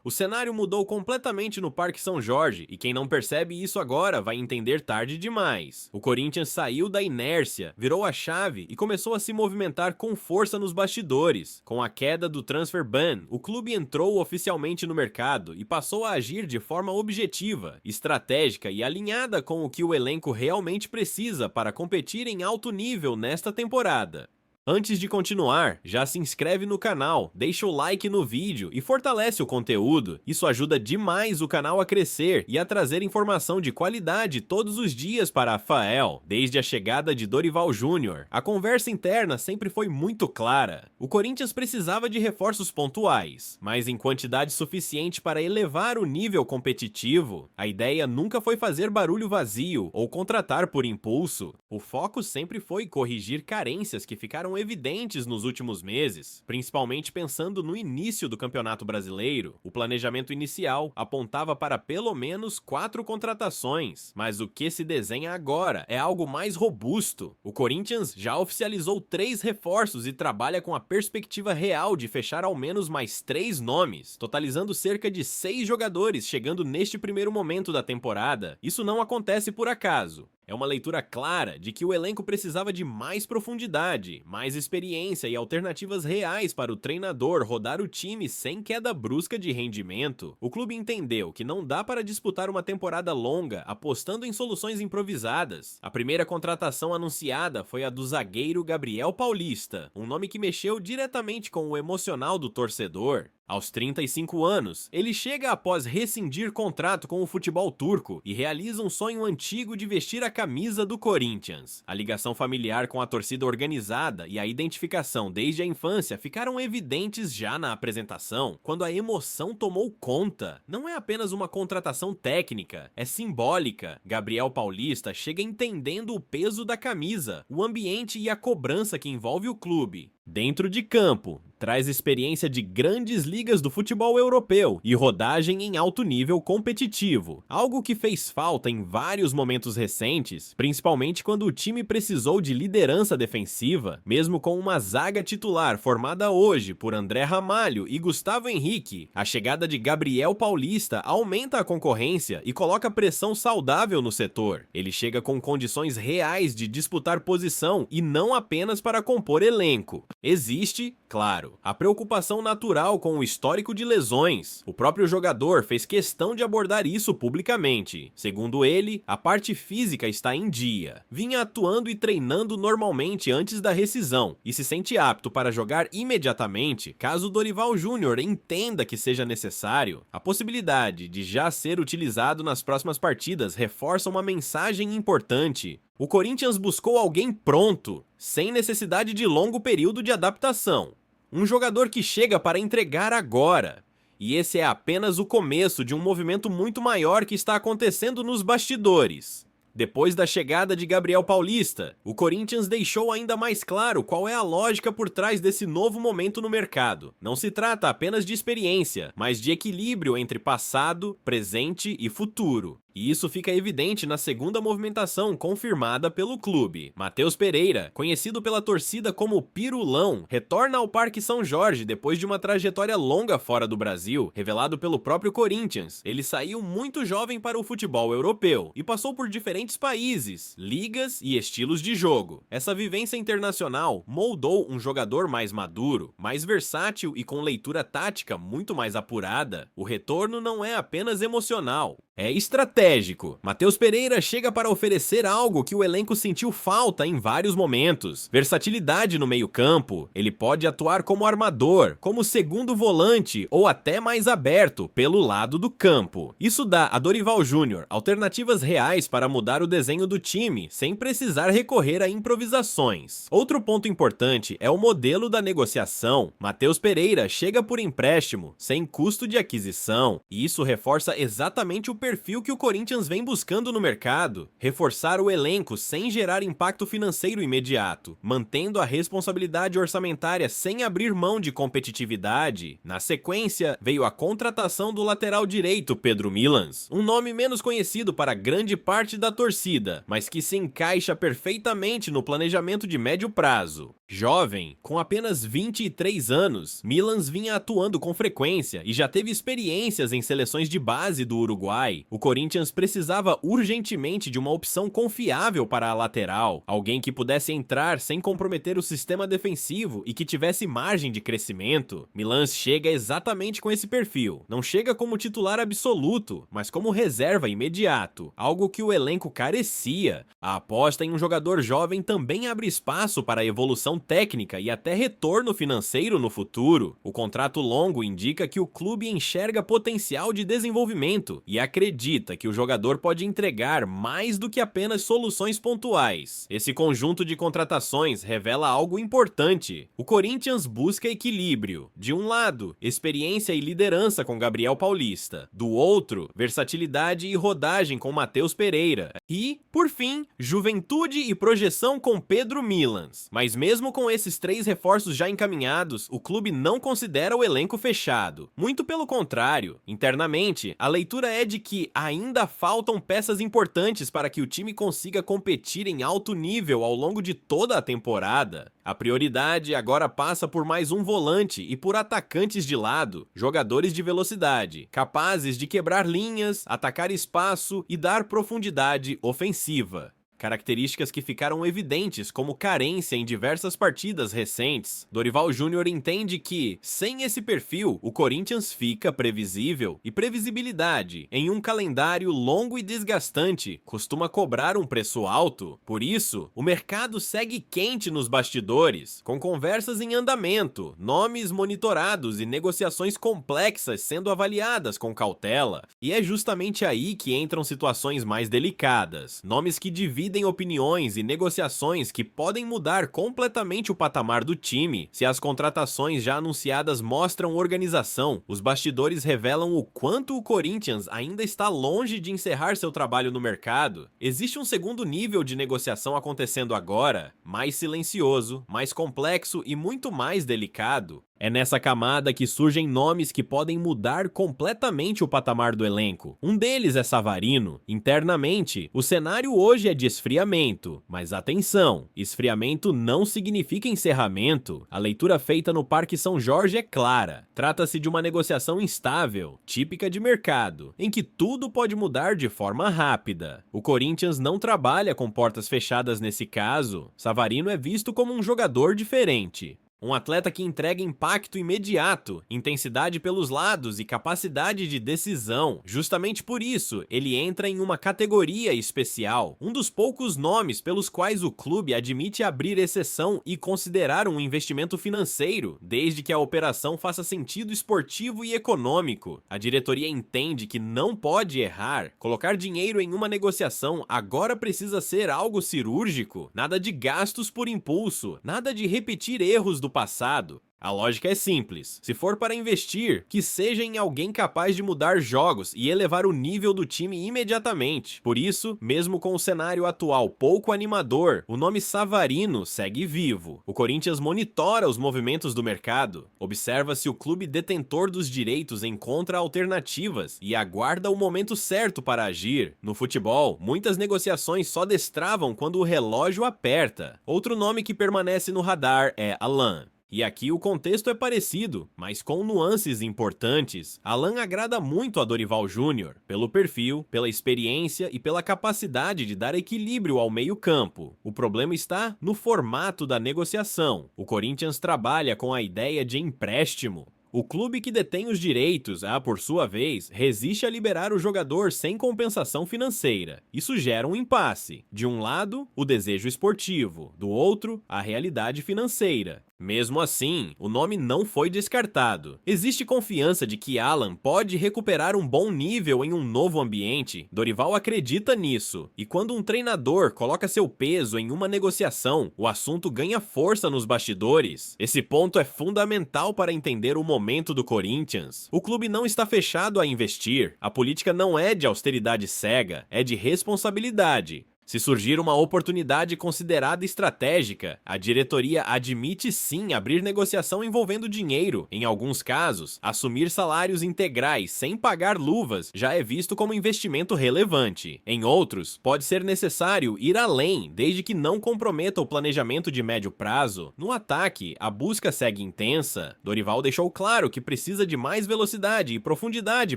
O cenário mudou completamente no Parque São Jorge, e quem não percebe isso agora vai entender tarde demais. O Corinthians saiu da inércia, virou a chave e começou a se movimentar com força nos bastidores. Com a queda do transfer ban, o clube entrou oficialmente no mercado e passou a agir de forma objetiva, estratégica e alinhada com o que o elenco realmente precisa para competir em alto nível nesta temporada. Antes de continuar, já se inscreve no canal, deixa o like no vídeo e fortalece o conteúdo. Isso ajuda demais o canal a crescer e a trazer informação de qualidade todos os dias para a Fael. Desde a chegada de Dorival Júnior, a conversa interna sempre foi muito clara. O Corinthians precisava de reforços pontuais, mas em quantidade suficiente para elevar o nível competitivo. A ideia nunca foi fazer barulho vazio ou contratar por impulso. O foco sempre foi corrigir carências que ficaram evidentes nos últimos meses, principalmente pensando no início do Campeonato Brasileiro. O planejamento inicial apontava para pelo menos 4 contratações, mas o que se desenha agora é algo mais robusto. O Corinthians já oficializou 3 reforços e trabalha com a perspectiva real de fechar ao menos mais 3 nomes, totalizando cerca de 6 jogadores chegando neste primeiro momento da temporada. Isso não acontece por acaso. É uma leitura clara de que o elenco precisava de mais profundidade, mais experiência e alternativas reais para o treinador rodar o time sem queda brusca de rendimento. O clube entendeu que não dá para disputar uma temporada longa apostando em soluções improvisadas. A primeira contratação anunciada foi a do zagueiro Gabriel Paulista, um nome que mexeu diretamente com o emocional do torcedor. Aos 35 anos, ele chega após rescindir contrato com o futebol turco e realiza um sonho antigo de vestir a camisa do Corinthians. A ligação familiar com a torcida organizada e a identificação desde a infância ficaram evidentes já na apresentação, quando a emoção tomou conta. Não é apenas uma contratação técnica, é simbólica. Gabriel Paulista chega entendendo o peso da camisa, o ambiente e a cobrança que envolve o clube. Dentro de campo, traz experiência de grandes ligas do futebol europeu e rodagem em alto nível competitivo, algo que fez falta em vários momentos recentes, principalmente quando o time precisou de liderança defensiva. Mesmo com uma zaga titular formada hoje por André Ramalho e Gustavo Henrique, a chegada de Gabriel Paulista aumenta a concorrência e coloca pressão saudável no setor. Ele chega com condições reais de disputar posição e não apenas para compor elenco. Existe, claro, a preocupação natural com o histórico de lesões. O próprio jogador fez questão de abordar isso publicamente. Segundo ele, a parte física está em dia. Vinha atuando e treinando normalmente antes da rescisão e se sente apto para jogar imediatamente caso Dorival Júnior entenda que seja necessário. A possibilidade de já ser utilizado nas próximas partidas reforça uma mensagem importante. O Corinthians buscou alguém pronto, sem necessidade de longo período de adaptação. Um jogador que chega para entregar agora. E esse é apenas o começo de um movimento muito maior que está acontecendo nos bastidores. Depois da chegada de Gabriel Paulista, o Corinthians deixou ainda mais claro qual é a lógica por trás desse novo momento no mercado. Não se trata apenas de experiência, mas de equilíbrio entre passado, presente e futuro. E isso fica evidente na segunda movimentação confirmada pelo clube. Matheus Pereira, conhecido pela torcida como Pirulão, retorna ao Parque São Jorge depois de uma trajetória longa fora do Brasil, revelado pelo próprio Corinthians. Ele saiu muito jovem para o futebol europeu e passou por diferentes países, ligas e estilos de jogo. Essa vivência internacional moldou um jogador mais maduro, mais versátil e com leitura tática muito mais apurada. O retorno não é apenas emocional, é estratégico. Matheus Pereira chega para oferecer algo que o elenco sentiu falta em vários momentos. Versatilidade no meio-campo. Ele pode atuar como armador, como segundo volante ou até mais aberto pelo lado do campo. Isso dá a Dorival Júnior alternativas reais para mudar o desenho do time, sem precisar recorrer a improvisações. Outro ponto importante é o modelo da negociação. Matheus Pereira chega por empréstimo, sem custo de aquisição, e isso reforça exatamente o perfil que o Corinthians vem buscando no mercado: reforçar o elenco sem gerar impacto financeiro imediato, mantendo a responsabilidade orçamentária sem abrir mão de competitividade. Na sequência, veio a contratação do lateral direito Pedro Milans, um nome menos conhecido para grande parte da torcida, mas que se encaixa perfeitamente no planejamento de médio prazo. Jovem, com apenas 23 anos, Milans vinha atuando com frequência e já teve experiências em seleções de base do Uruguai. O Corinthians precisava urgentemente de uma opção confiável para a lateral, alguém que pudesse entrar sem comprometer o sistema defensivo e que tivesse margem de crescimento. Milans chega exatamente com esse perfil. Não chega como titular absoluto, mas como reserva imediato, algo que o elenco carecia. A aposta em um jogador jovem também abre espaço para a evolução técnica e até retorno financeiro no futuro. O contrato longo indica que o clube enxerga potencial de desenvolvimento e acredita que o jogador pode entregar mais do que apenas soluções pontuais. Esse conjunto de contratações revela algo importante. O Corinthians busca equilíbrio. De um lado, experiência e liderança com Gabriel Paulista. Do outro, versatilidade e rodagem com Matheus Pereira. E, por fim, juventude e projeção com Pedro Milans. Mas mesmo com esses 3 reforços já encaminhados, o clube não considera o elenco fechado. Muito pelo contrário, internamente, a leitura é de que ainda faltam peças importantes para que o time consiga competir em alto nível ao longo de toda a temporada. A prioridade agora passa por mais um volante e por atacantes de lado, jogadores de velocidade, capazes de quebrar linhas, atacar espaço e dar profundidade ofensiva. Características que ficaram evidentes como carência em diversas partidas recentes. Dorival Júnior entende que, sem esse perfil, o Corinthians fica previsível, e previsibilidade, em um calendário longo e desgastante, costuma cobrar um preço alto. Por isso, o mercado segue quente nos bastidores, com conversas em andamento, nomes monitorados e negociações complexas sendo avaliadas com cautela. E é justamente aí que entram situações mais delicadas, nomes que dividem opiniões e negociações que podem mudar completamente o patamar do time. Se as contratações já anunciadas mostram organização, os bastidores revelam o quanto o Corinthians ainda está longe de encerrar seu trabalho no mercado. Existe um segundo nível de negociação acontecendo agora, mais silencioso, mais complexo e muito mais delicado. É nessa camada que surgem nomes que podem mudar completamente o patamar do elenco. Um deles é Savarino. Internamente, o cenário hoje é de esfriamento. Mas atenção, esfriamento não significa encerramento. A leitura feita no Parque São Jorge é clara. Trata-se de uma negociação instável, típica de mercado, em que tudo pode mudar de forma rápida. O Corinthians não trabalha com portas fechadas nesse caso. Savarino é visto como um jogador diferente. Um atleta que entrega impacto imediato, intensidade pelos lados e capacidade de decisão. Justamente por isso, ele entra em uma categoria especial, um dos poucos nomes pelos quais o clube admite abrir exceção e considerar um investimento financeiro, desde que a operação faça sentido esportivo e econômico. A diretoria entende que não pode errar. Colocar dinheiro em uma negociação agora precisa ser algo cirúrgico, nada de gastos por impulso, nada de repetir erros do passado. A lógica é simples. Se for para investir, que seja em alguém capaz de mudar jogos e elevar o nível do time imediatamente. Por isso, mesmo com o cenário atual pouco animador, o nome Savarino segue vivo. O Corinthians monitora os movimentos do mercado, observa se o clube detentor dos direitos encontra alternativas e aguarda o momento certo para agir. No futebol, muitas negociações só destravam quando o relógio aperta. Outro nome que permanece no radar é Alan. E aqui o contexto é parecido, mas com nuances importantes. Alan agrada muito a Dorival Júnior, pelo perfil, pela experiência e pela capacidade de dar equilíbrio ao meio-campo. O problema está no formato da negociação. O Corinthians trabalha com a ideia de empréstimo. O clube que detém os direitos, por sua vez, resiste a liberar o jogador sem compensação financeira. Isso gera um impasse. De um lado, o desejo esportivo, do outro, a realidade financeira. Mesmo assim, o nome não foi descartado. Existe confiança de que Alan pode recuperar um bom nível em um novo ambiente. Dorival acredita nisso. E quando um treinador coloca seu peso em uma negociação, o assunto ganha força nos bastidores. Esse ponto é fundamental para entender o momento do Corinthians. O clube não está fechado a investir. A política não é de austeridade cega, é de responsabilidade. Se surgir uma oportunidade considerada estratégica, a diretoria admite sim abrir negociação envolvendo dinheiro. Em alguns casos, assumir salários integrais sem pagar luvas já é visto como investimento relevante. Em outros, pode ser necessário ir além, desde que não comprometa o planejamento de médio prazo. No ataque, a busca segue intensa. Dorival deixou claro que precisa de mais velocidade e profundidade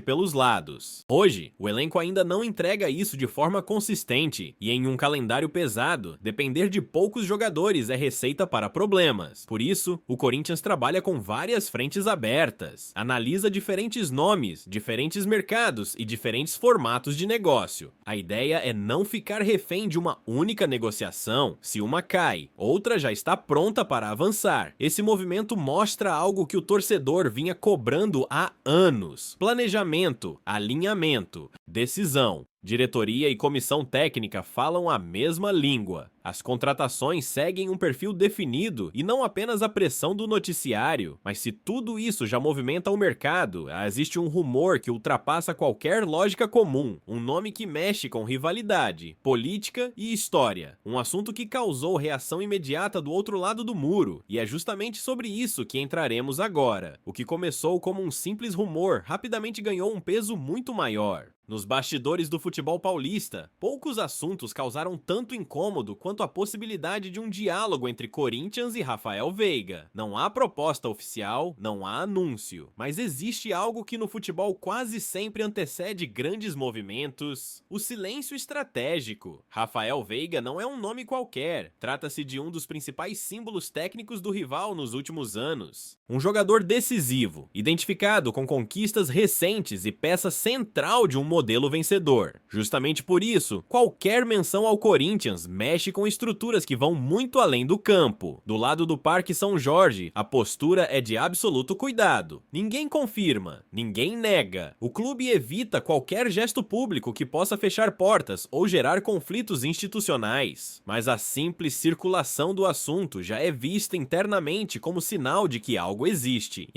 pelos lados. Hoje, o elenco ainda não entrega isso de forma consistente, e em um calendário pesado, depender de poucos jogadores é receita para problemas. Por isso, o Corinthians trabalha com várias frentes abertas, analisa diferentes nomes, diferentes mercados e diferentes formatos de negócio. A ideia é não ficar refém de uma única negociação. Se uma cai, outra já está pronta para avançar. Esse movimento mostra algo que o torcedor vinha cobrando há anos: planejamento, alinhamento, decisão. Diretoria e comissão técnica falam a mesma língua. As contratações seguem um perfil definido e não apenas a pressão do noticiário. Mas se tudo isso já movimenta o mercado, existe um rumor que ultrapassa qualquer lógica comum. Um nome que mexe com rivalidade, política e história. Um assunto que causou reação imediata do outro lado do muro. E é justamente sobre isso que entraremos agora. O que começou como um simples rumor rapidamente ganhou um peso muito maior. Nos bastidores do futebol paulista, poucos assuntos causaram tanto incômodo quanto a possibilidade de um diálogo entre Corinthians e Rafael Veiga. Não há proposta oficial, não há anúncio, mas existe algo que no futebol quase sempre antecede grandes movimentos: o silêncio estratégico. Rafael Veiga não é um nome qualquer, trata-se de um dos principais símbolos técnicos do rival nos últimos anos. Um jogador decisivo, identificado com conquistas recentes e peça central de um modelo vencedor. Justamente por isso, qualquer menção ao Corinthians mexe com estruturas que vão muito além do campo. Do lado do Parque São Jorge, a postura é de absoluto cuidado. Ninguém confirma, ninguém nega. O clube evita qualquer gesto público que possa fechar portas ou gerar conflitos institucionais. Mas a simples circulação do assunto já é vista internamente como sinal de que algo existe.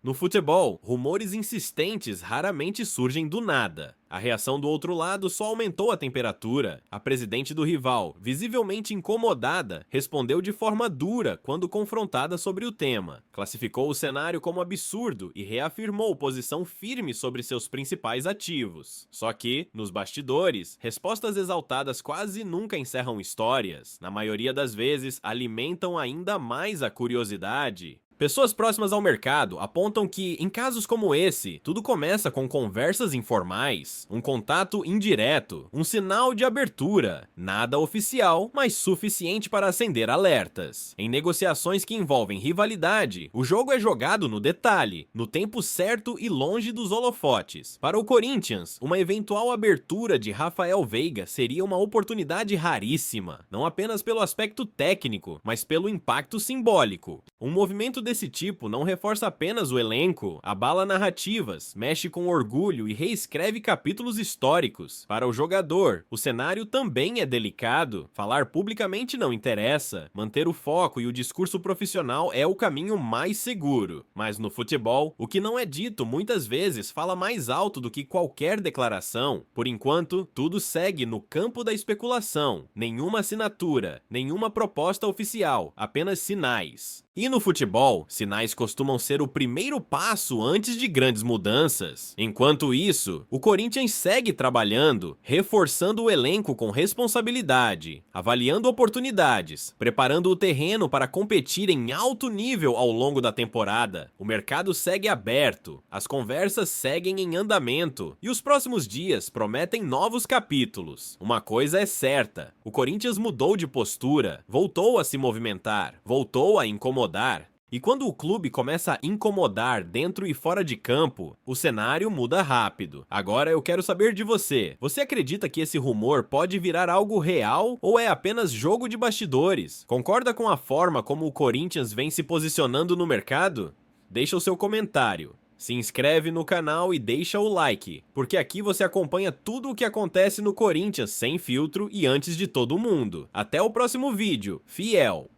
No futebol, rumores insistentes raramente surgem do nada. A reação do outro lado só aumentou a temperatura. A presidente do rival, visivelmente incomodada, respondeu de forma dura quando confrontada sobre o tema. Classificou o cenário como absurdo e reafirmou posição firme sobre seus principais ativos. Só que, nos bastidores, respostas exaltadas quase nunca encerram histórias. Na maioria das vezes, alimentam ainda mais a curiosidade. Pessoas próximas ao mercado apontam que, em casos como esse, tudo começa com conversas informais, um contato indireto, um sinal de abertura, nada oficial, mas suficiente para acender alertas. Em negociações que envolvem rivalidade, o jogo é jogado no detalhe, no tempo certo e longe dos holofotes. Para o Corinthians, uma eventual abertura de Rafael Veiga seria uma oportunidade raríssima, não apenas pelo aspecto técnico, mas pelo impacto simbólico. Um movimento desse tipo não reforça apenas o elenco, abala narrativas, mexe com orgulho e reescreve capítulos históricos. Para o jogador, o cenário também é delicado. Falar publicamente não interessa. Manter o foco e o discurso profissional é o caminho mais seguro. Mas no futebol, o que não é dito muitas vezes fala mais alto do que qualquer declaração. Por enquanto, tudo segue no campo da especulação. Nenhuma assinatura, nenhuma proposta oficial, apenas sinais. E no futebol, sinais costumam ser o primeiro passo antes de grandes mudanças. Enquanto isso, o Corinthians segue trabalhando, reforçando o elenco com responsabilidade, avaliando oportunidades, preparando o terreno para competir em alto nível ao longo da temporada. O mercado segue aberto, as conversas seguem em andamento e os próximos dias prometem novos capítulos. Uma coisa é certa: o Corinthians mudou de postura, voltou a se movimentar, voltou a incomodar. E quando o clube começa a incomodar dentro e fora de campo, o cenário muda rápido. Agora eu quero saber de você. Você acredita que esse rumor pode virar algo real ou é apenas jogo de bastidores? Concorda com a forma como o Corinthians vem se posicionando no mercado? Deixa o seu comentário. Se inscreve no canal e deixa o like, porque aqui você acompanha tudo o que acontece no Corinthians sem filtro e antes de todo mundo. Até o próximo vídeo. Fiel!